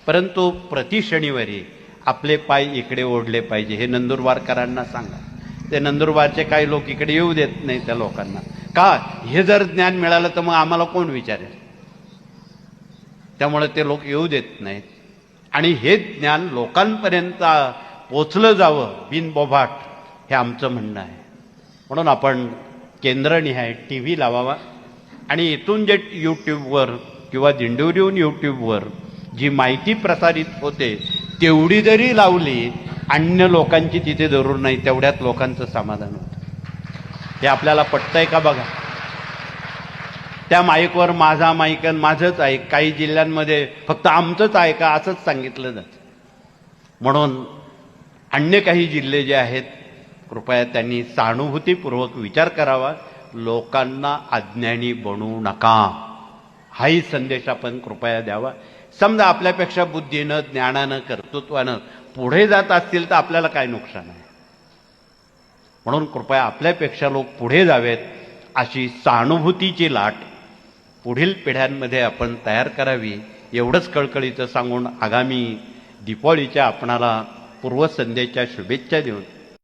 परंतु प्रति शनिवारी आपले पाय इकडे ओढले पाहिजे हे नंदुरबारकरांना सांगा. ते नंदुरबारचे काही लोक इकडे येऊ देत नाही त्या लोकांना. का? हे जर ज्ञान मिळालं तर मग आम्हाला कोण विचारेल. त्यामुळे ते लोक येऊ देत नाहीत. आणि हे ज्ञान लोकांपर्यंत पोचलं जावं बिनबोभाट हे आमचं म्हणणं आहे. म्हणून आपण केंद्रनिहाय टी व्ही लावावा आणि इथून जे यूट्यूबवर किंवा दिंडोरीहून यूट्यूबवर जी माहिती प्रसारित होते तेवढी जरी लावली, अन्य लोकांची तिथे जरूर नाही, तेवढ्यात लोकांचं समाधान होतं. हे आपल्याला पटतंय का बघा. त्या माईकवर माझा माईक आणि माझंच ऐक, काही जिल्ह्यांमध्ये फक्त आमचंच ऐका असंच सांगितलं जातं. म्हणून अन्य काही जिल्हे जे आहेत कृपया त्यांनी सहानुभूतीपूर्वक विचार करावा. लोकांना अज्ञानी बनवू नका, हाही संदेश आपण कृपया द्यावा. समजा आपल्यापेक्षा बुद्धीनं, ज्ञानानं, कर्तृत्वानं पुढे जात असतील तर आपल्याला काय नुकसान आहे. म्हणून कृपया आपल्यापेक्षा लोक पुढे जावेत अशी सहानुभूतीची लाट पुढील पिढ्यांमध्ये आपण तयार करावी. एवढंच कळकळीचं सांगून आगामी दीपावलीच्या आपणाला पूर्वसंध्येच्या शुभेच्छा देऊन